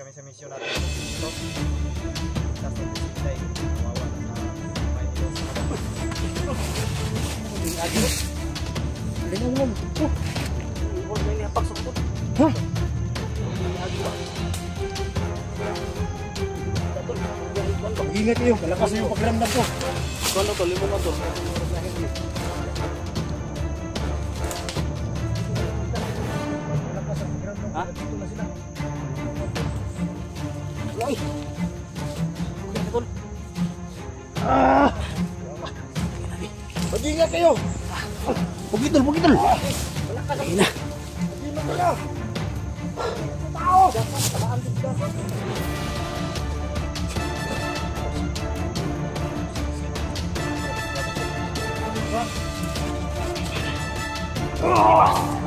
kami sa mission natin dito. Tapos tayo kawawa na may Diyos. Hindi mo. Huwag may niyapak sa kupot. Ha? Ingat kayo, malakas na yung pagramdam ko. Kono to, limon to. Ha? Ay! Ah! Mag-ingat kayo! Bugitol, bugitol! Malakas na! Mag-ingat kayo! Tao!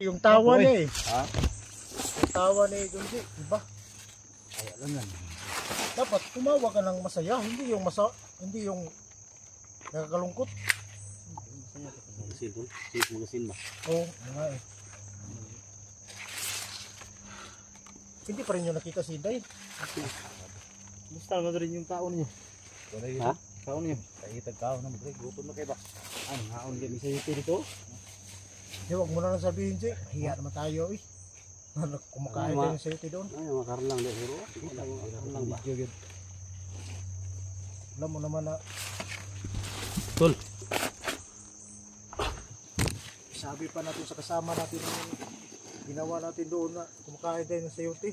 Yung tawa niya eh. Ha? Yung tawa ni Junji, diba? Ay, alam yan. Dapat tumawa ka ng masaya, hindi yung nakakalungkot. Magasin to? Magasin ba? Oo, nga eh. Hindi pa rin yung nakita si Day. Gusto na rin yung taon niyo. Ha? Taon niyo. Kaitag kaon na mag-break. Gutom na kayo ba? Ano, haon yan isa yung dito? Di, wag mo na lang sabihin, Jay. Hiya naman tayo eh. Kumakain tayo sa ito doon. Ay, makaroon lang din. Pero, makaroon lang ba? Alam mo naman na Tol. sabi pa natin sa kasama natin yung ginawa natin doon na kumakain tayo ng sayote.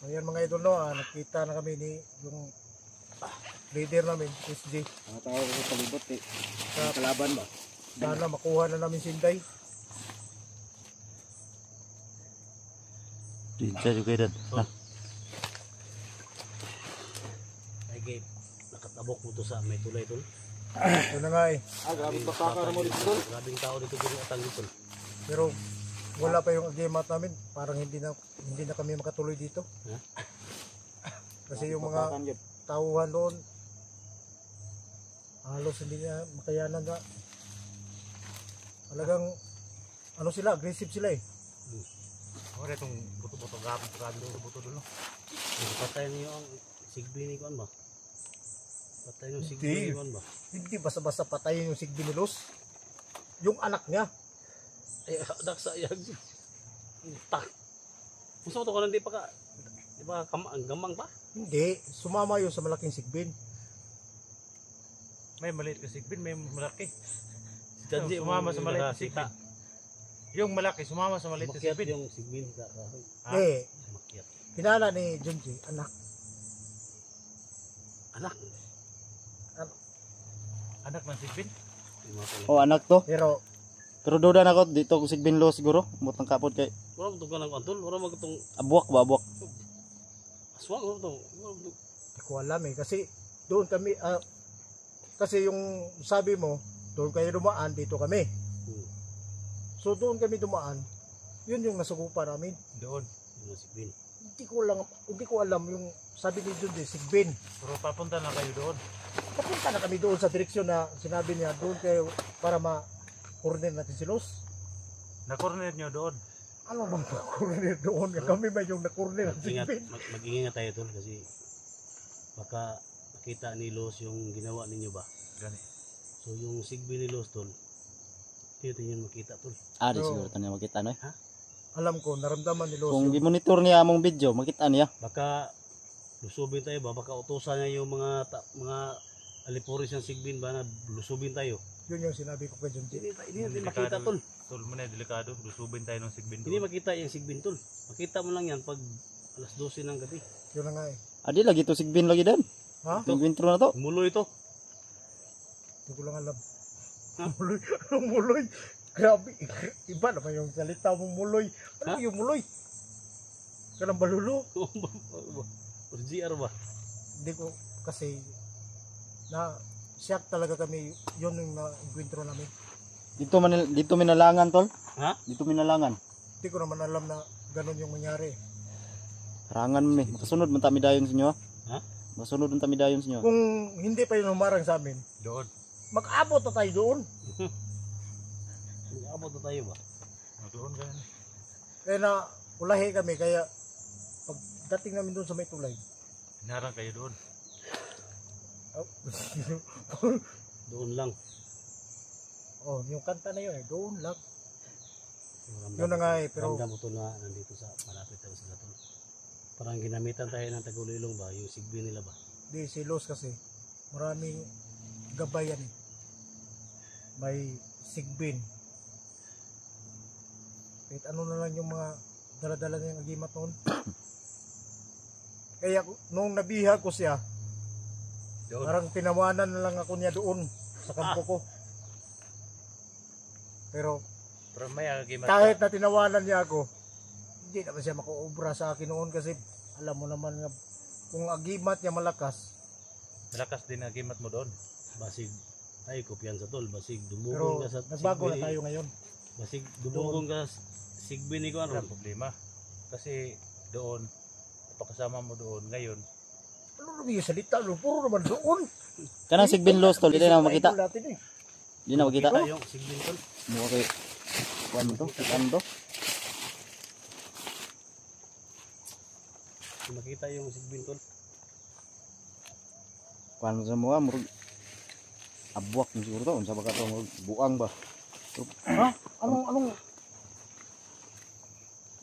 Ayan mga idol, no, nakita na kami ni yung leader namin, SJ. Ang tao ko sa palibot eh. Sa kalaban ba? Sana makuha na namin si Inday. Diyan juga dan. Ay game. Nakatabok mo to sa may tulay tol. Ito na nga eh. Grabing bakaka mo dito tol. Grabing tao dito dito atang dito. Pero wala pa yung agreement namin. Parang hindi na kami makatuloy dito. Kasi yung mga tauhan doon halos hindi na makayanan na. Talagang ano sila, aggressive sila eh. Ora itong buto-buto grabe doon buto doon. Patay niyo ang sigbi ni kuan ba? Patay niyo sigbi ni kuan ba? Hindi basta-basta patayin yung sigbi ni Los. Yung anak niya. Ay dak sa yag. Tak. Gusto to ko hindi pa ka di ba gamang pa? Hindi, sumama yun sa malaking sigbin. May maliit kasi sigbin, may malaki. Janji Sumama sa maliit na sigbin. Yung malaki, sumama sa maliit na Makiat sigbin. yung sigbin sa kahoy. Eh, Makiat. hinala ni Junji, anak. Anak. Anak ng sigbin. Oh, anak to. Pero Pero na ako dito kung sigbin lo siguro. Mutang kapod kay wala mo tugan ng kantul, wala mo katong abuak ba abuak. aswang mo to. hindi ko alam eh. Kasi doon kami, kasi yung sabi mo, doon kayo dumaan, dito kami. So doon kami dumaan, yun yung nasugupa namin. Doon. Yung sigbin. Hindi ko alam yung sabi ni Junji, sigbin. Pero papunta na kayo doon. Papunta na kami doon sa direksyon na sinabi niya, doon kayo para ma-coordinate natin si Los. Na-corner nyo doon. Ano bang na-coordinate doon? Kami ba yung na-coordinate si Ingat, sigbin? mag-ingat tayo tol kasi baka makita ni Los yung ginawa ninyo ba. Gani. So yung sigbi ni Los tol, dito yun makita tol. Di So, siguro tanya makita no. Alam ko, naramdaman ni Los Kung yung gi-monitor niya among video, makita niya. Baka lusubin tayo ba, baka utusan niya yung mga alipuris ng sigbin ba na lusubin tayo. Yun yung sinabi ko kay John G. Hindi natin makita tol. Tol mo na delikado, lusubin tayo ng sigbin. Hindi makita yung sigbin tol. Makita mo lang yan pag alas 12 ng gabi. Yun na nga eh. Adi lagi to sigbin lagi dan. Ha? Nagwintro na to. Mulo ito. Hindi ko lang alam. Ha? Muloy. Anong muloy? Grabe. Iba naman yung salita mong muloy. Ano Ha? yung muloy? Kanang balulo. Or GR ba? Hindi ko kasi na shock talaga kami. Yun yung na-encuentro namin. Dito minalangan tol. Ha? Dito minalangan. Hindi ko naman alam na ganun yung mangyari. Harangan mo eh. Makasunod man tami dayon sa inyo. Ha? Makasunod man tami dayon sa inyo. Kung hindi pa yun humarang sa amin, Doon. mag-abot na tayo doon. Abot na tayo ba? Doon ka. Kaya na ulahi kami. Kaya pag dating namin doon sa may tulay, Hinarang kayo doon. Doon lang. oh, yung kanta na yun eh, doon lang. Ramdam Yun na ko- nga eh, pero- ramdam mo to na nandito sa malapit tayo sila tol. Parang ginamitan tayo ng tagulilong ba? Yung sigbin nila ba? Di si Los kasi maraming gabayan eh. May sigbin. Kahit ano na lang yung mga daladala niyang agimat noon. Kaya nung nabihag ko siya, Doon. parang tinawanan na lang ako niya doon sa kampo ko. Pero Pero may agimat. kahit na tinawanan niya ako, hindi naman siya makuobra sa akin noon kasi alam mo naman nga kung agimat niya malakas. Malakas din agimat mo doon. Basig ay kopyan sa tol. Basig Pero dumugon ka sa nagbago na sigbin. tayo ngayon. Basig dumugon ka sa sigbin ni ko Wala ano. problema. Kasi doon, napakasama mo doon. Ngayon, Ano naman yung salita? No? Puro naman doon. Kanang sigbin los tol. Di na makita. Idol natin eh. Di na makita. Kita yung sigbin tol. Mukha kay kuan mo to. Kuan to. Makita yung sigbin tol. Kuan mo sa mukha murag abwak mo siguro to. Unsa ba ka to murag buang ba? Ha? Anong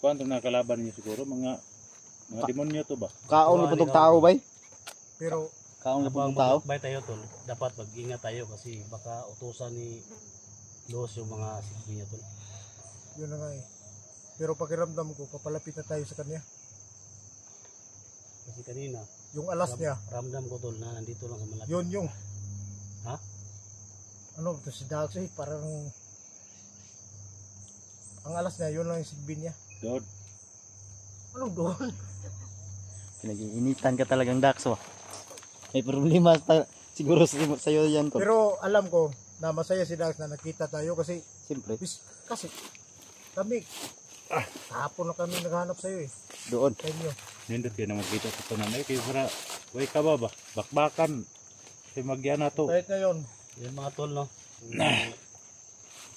kung na kalaban niyo siguro, mga demonyo to ba? Kaon ni putog tao bay. pero Kaon ni Habang putog tao. magbay tayo tol, dapat mag-ingat tayo kasi baka utusan ni Los yung mga sigbin niya tol. yun na nga eh. Pero pakiramdam ko, papalapit na tayo sa kanya. Kasi kanina, Yung alas niya, ramdam ko tol na nandito lang sa malapit. yun yung. Ha? Ano, to si Dax eh, parang ang alas niya, yun lang yung sigbin niya. Doon. Anong doon? Pinag-iinitan ka talagang Daxo. May problema siguro sa iyo yan tol. Pero alam ko na masaya si Dax na nakita tayo kasi Siyempre kasi kami hapon na kami naghanap sa iyo eh. doon. Sa inyo. Nindot kayo na magkita sa tunan. Ay, kayo para, way ka ba ba? Bakbakan. Kaya magyan na to. Kahit ngayon, Yan mga tol no.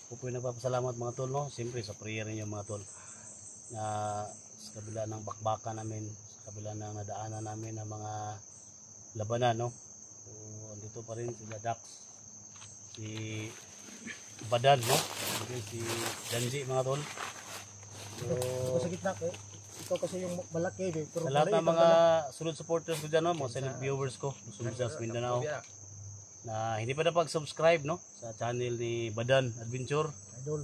Ako po yung nagpapasalamat mga tol no. Siyempre sa prayer niyo mga tol. Na sa kabila ng bakbakan namin, sa kabila ng nadaanan namin ng mga labanan no. So andito pa rin sila Dax, si Badan no. And si Janji mga tol. So ito sa gitna eh. Ito kasi yung malaki eh. Pero sa lahat ng maliit ang mga dala. sunod supporters ko dyan no, mga silent viewers ko, sunod sa Mindanao na hindi pa napag-subscribe no sa channel ni Badan Adventure. Idol.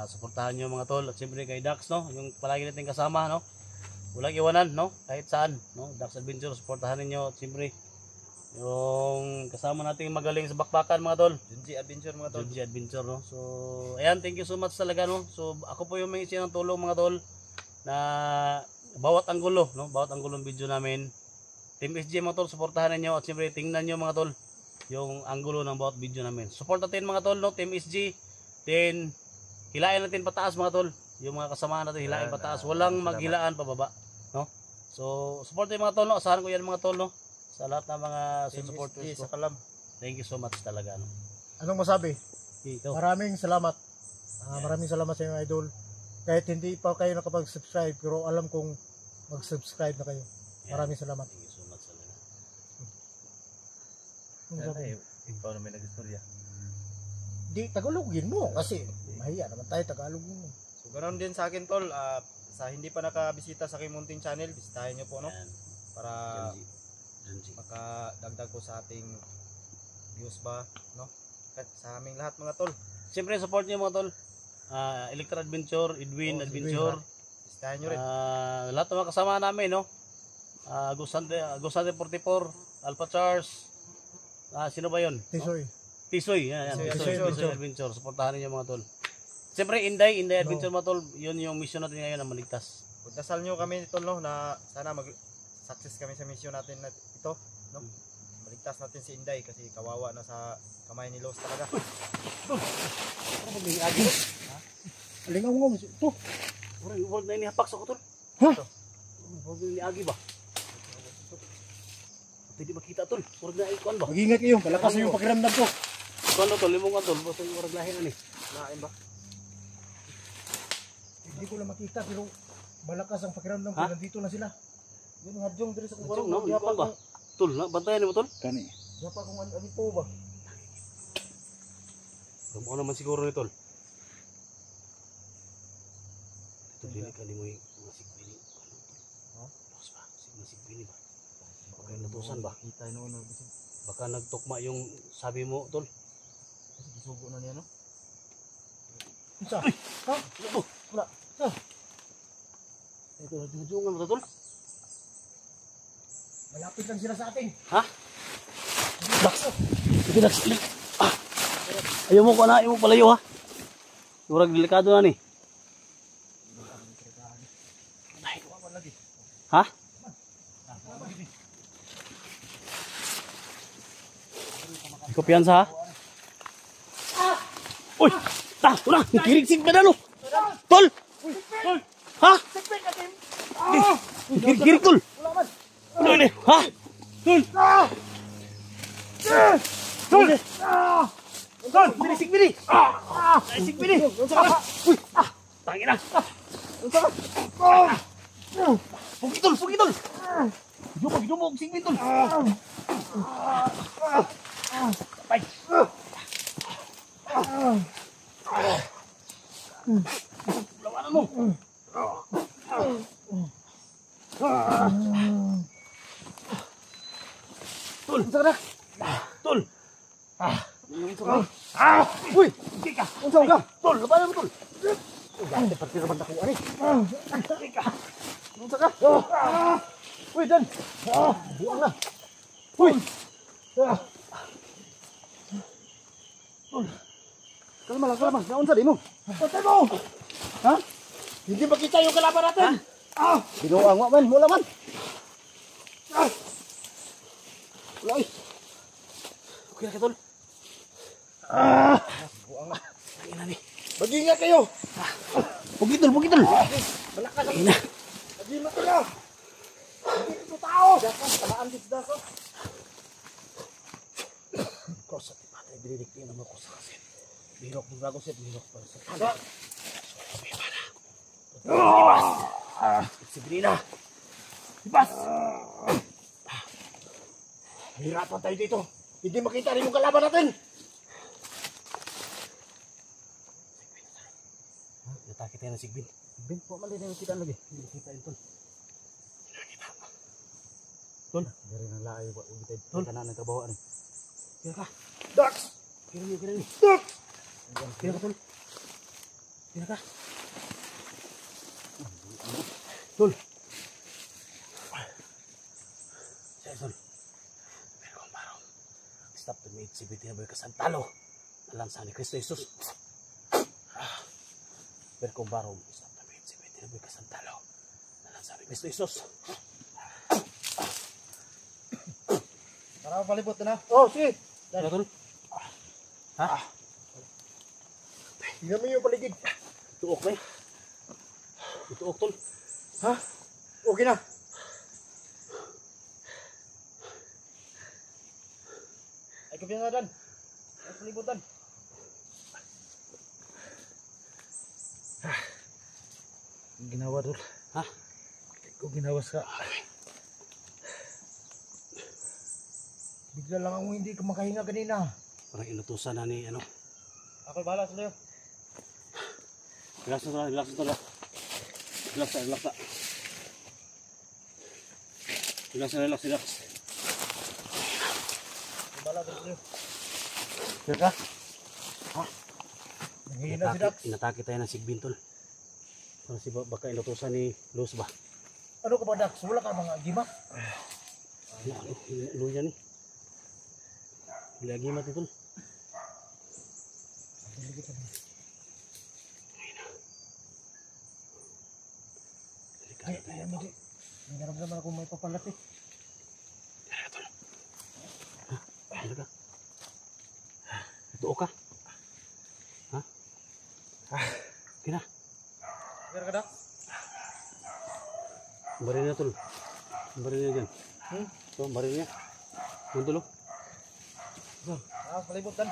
Suportahan nyo mga tol at siyempre kay Dax no, yung palagi natin kasama no, walang iwanan no, kahit saan no, Dax Adventure suportahan niyo at siyempre yung kasama nating magaling sa bakbakan mga tol, Junji Adventure mga Junji Adventure no. So ayan, thank you so much talaga no. So ako po yung may ng tulong mga tol na bawat anggulo no, bawat anggulo ng video namin, Team SG mga tol, suportahan niyo at siyempre tingnan niyo mga tol yung anggulo ng bawat video namin. Support natin mga tol no, Team SG. Then hilain natin pataas mga tol. Yung mga kasama natin hilain pataas, walang maghilaan pababa, no? So support natin mga tol no. Asahan ko yan mga tol no. Sa lahat ng mga supporters ko. Thank you so much talaga no. Anong masabi? Ikaw. Maraming salamat. Maraming salamat sa inyo idol. Kahit hindi pa kayo nakapag-subscribe, pero alam kong mag-subscribe na kayo. Maraming salamat. Thank you so much talaga. Anong sabi? Ikaw na may nag-istorya. Di, Tagalogin mo kasi mahiya naman tayo Tagalogin mo. So ganoon din sa akin tol, sa hindi pa nakabisita sa aking munting channel, bisitahin nyo po no Ayan. para Janji. makadagdag po sa ating views ba, no? Sa aming lahat mga tol. Siyempre, support niyo mga tol. Electra Adventure, Edwin Oh, si Adventure. Listahan nyo rin. Lahat ng mga kasama namin, no? Gusante 44, Alpha Charles. Sino ba yun? Tisoy. Tisoy, yan, Tisoy Tisoy Adventure. Adventure. Supportahan niyo mga tol. Siyempre, Inday Adventure mga tol. Yun yung mission natin ngayon na maligtas. Dasal nyo kami tol, no, na sana mag-success kami sa mission natin na ito, no? Maligtas natin si Inday kasi kawawa na sa kamay ni Los talaga. Alingaw mo. Ito. Huwag na inihapak sa kutol. Ha? Huwag na iniagi ba? Hindi makita tol. Huwag na ikuan ba? Mag-ingat kayo. Malakas na yung pakiramdam ko. Ikuan na tol, limong tol. Basta yung warag lahi na ni. Nain ba? Hindi ko na makita pero malakas ang pakiramdam ko. Ha? Nandito na sila. Yun nga diyong diri sa Ito, kubarong. no? Ikuan ba? Tol, bantayan mo tol. Kani. Yapa kung ano po ba? Lumo naman siguro ni tol. Ito dili ka ni mo yung masigpini. Ha? Los ba? Masigpini ba? Baka natusan ba? Kita no no. Baka nagtukma yung sabi mo tol. Kasi gisugo na niya no. Isa. Ha? Ito. Wala. Ito, junjungan mo tol. Malapit lang sila sa atin. Ha? Dax. Sige Dax. Ayaw mo ko na, ayaw mo palayo ha. Murag delikado na ni. Ha? Hindi ko piyansa ha. Uy! Una! Nakirig-sig pa na no! Tol! Ha? Kirig tol! Tol! Ha? Tol! Tol! Tol! Binisig bini! Binisig bini! Uy! Tangin na! Pugi tol! Pugi tol! Dumog! Sigbin tol! Patay! Lawanan mo! Tol! Tol! Tol! Uy! Hindi ka! Unsang ka! Tol! Labanan mo tol! Dati pati naman ako ani! Hindi ka! Unsang ka! Uy! Dan! Buang na! Uy! Tol! Kalma lang, kalma! Naunsa di mo! Patay mo! Ha? Hindi makita yung kalaban natin. Binuang mo man! Mula man! Wala eh! Okay na ka tol! Buang na! Tangin na ni! Mag-ingat kayo. Pugi tol! Pugi tol! Malakas. Tangin na! Mag-ingat kayo. Hindi ito tao. Dapat tamaan dito dako. Kau sa patay diridik din naman ko sa kasi. Birok ng bago set, birok pa sa tanda. Ibas! Sabrina! Ibas! Hirapan tayo dito. Hindi makita rin yung kalaban natin. Natake tayo ng sigbin. Sigbin po, mali na yung kita lagi. Hindi kita yun, tol. Nakita mo. Tol. Dari ng laay. Tol. Kanan ng trabaho. Kira ka. Dax! Kira mo, kira mo. Dax! Kira ka, tol. Kira ka. Tol. Sige, tol. Pero kung parang stop to me, exhibit na ba yung kasantalo? Nalansa ni Kristo Jesus. Pero kung parang stop to me, exhibit na ba yung kasantalo? Nalansa ni Kristo Jesus. Para palibot na. Oh, sige. Kira, tol. Ha? Tingnan mo yung paligid. Tuok na eh. Tuok, tol. Ha? Okay na. Ay kapiyan na dan. Ay palibutan. Ginawa dul. Ha? Kung ginawa sa... Bigla lang ako hindi ka makahinga kanina. Parang inutusan na ni ano. Ako'y bahala sa layo. Relax na tol, relax na tol. Relax na, relax na. Relax na, relax, relax. Ako'y bahala sa layo. Teka. Nanghihina si Dax. Inatake tayo ng sigbin tol. Kasi baka inutusan ni Luz ba? Ano ka ba Dax? Wala ka mga gimak? Luya ni. Lagi mati tol. Ay, kaya mo di. May naramdaman ako may papalat eh. Ano ka? Tuo ka? Ha? Kina? Kira ka, Dax? Baril niya tol. Baril niya dyan. So, baril niya. Yung tulo. Palibutan.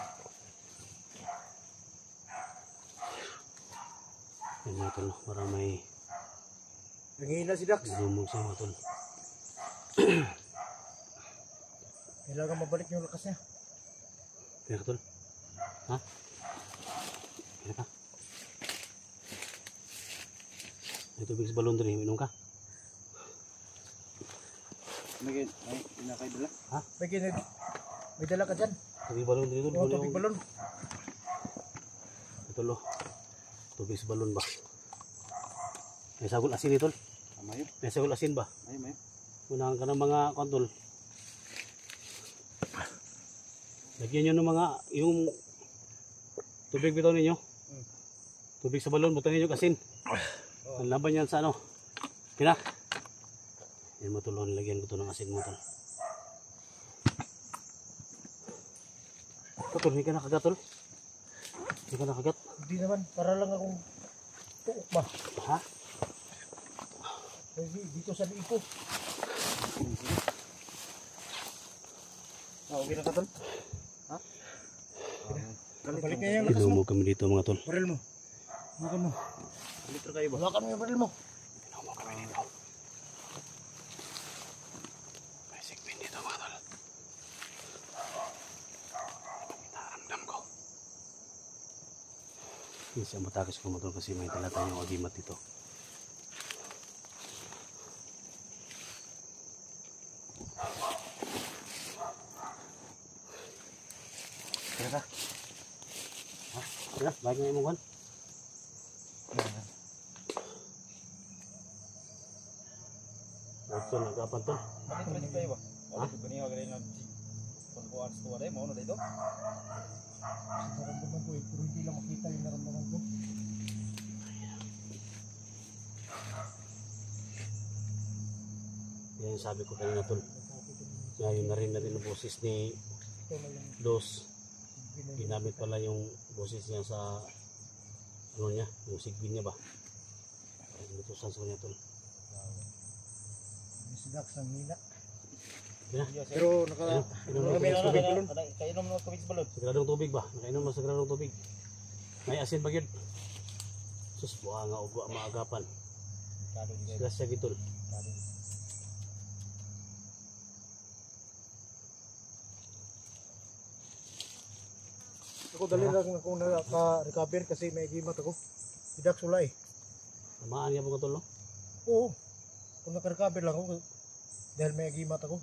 Yan mga tol. Para may Nanghihina si Dax. lumog sa mga tol. Kailangan mabalik yung lakas niya. Kaya ka tol? Ha? Kaya ka? May tubig sa balon doon. Minom ka? May pinakaidala. May dala ka dyan. Tubig balon dito. Oo, tubig balon. Ito lo. Tubig sa balon ba? May sagol asin ito. Amayo. May sagol asin ba? Mayo. Unahan ka ng mga kontol. Lagyan nyo ng mga, yung tubig bitaw ninyo. Tubig sa balon, butang ninyo asin. Ang laban yan sa ano. Kina. Yan mo tulon, lagyan ko to ng asin mo tol. Tol, hindi ka nakagat tol. Hindi ka nakagat. Hindi naman, para lang akong tuok ba. Ha? Kasi dito sa liiko. Okay na ka tol. Balik niya yung lakas mo. Tinumog kami dito mga tol. Baril mo. Hawakan mo. Litro kayo ba? Hawakan mo yung baril mo. Tinumog kami dito. May sigbin dito mga tol. Nararamdam ko. Hindi siya matakas ko mga tol kasi may tala tayong agimat dito. Kaya ka? Ha? Kaya? Bakit nga imong kan? Ito, nagkapan to. Bakit rin kayo ba? Bakit ganiha ka rin ng pagkuhan sa tuwa rin? Mauna dito? Naramdaman ko eh, pero hindi lang makita yung naramdaman ko. Yan yung sabi ko kanina tol. Ngayon na rin natin ang boses ni Ito na yung Dos. Ginamit pala yung boses niya sa ano niya, yung sigbin niya ba? Inutusan sa kanya tol. si Dax ang nina. Yan. Pero naka... Inom Ano ng kami tubig. tubig balon? Kainom mo tubig sa balon. Sagradong tubig ba? Nakainom mo sagradong tubig. May asin ba yun? Sus, buha nga ugwa maagapan. Kado di kayo. Sila siya gitol. Kado. Ako dali lang ako naka-recover kasi may gimat ako. Si Dax wala eh. Tamaan niya mga tol, no? Oo. Kung naka-recover lang ako dahil may gimat ako.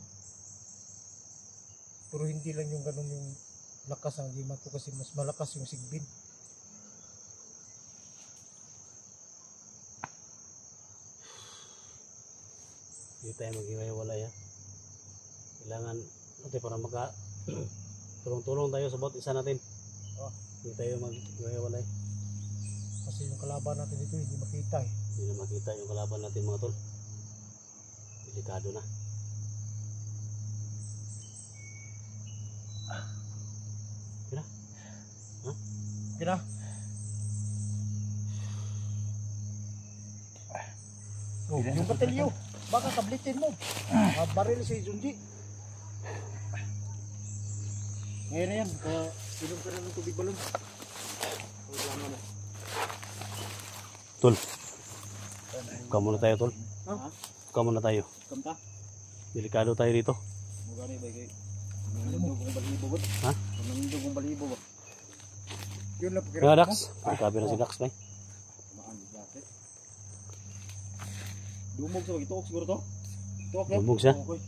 Pero hindi lang yung ganun yung lakas ng gimat ko kasi mas malakas yung sigbin. Hindi tayo maghiwalay ha. Kailangan natin para maka tulong-tulong tayo sa bawat isa natin. Hindi tayo maghiwalay. Kasi yung kalaban natin dito hindi makita eh. Hindi na makita yung kalaban natin mga tol. Delikado na. Kira? Okay na? Oh, yung batilyo. Baka kablitin mo. Baril si Junji. Ngayon na yan. Inom ka na ng tubig balon. Tol. Ikaw muna tayo tol. Ha? Ikaw muna tayo. Kamta? Delikado tayo dito. Mugani ba kay? Nanindog kong balibo ba? Ha? Nanindog kong balibo ba? Yun lang Kaya pakiramdam Dax. mo. Recover na si Dax ba? Maan, jacket. Dumog sa ito siguro to? Ito okay? Dumog siya. Okay.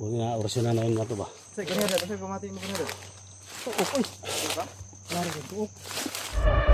Huwag na orasyon na namin nga ito ba? Say, ganyan rin. Say, pamati mo ganyan rin. Tuok, oy. Lari ka, tuok.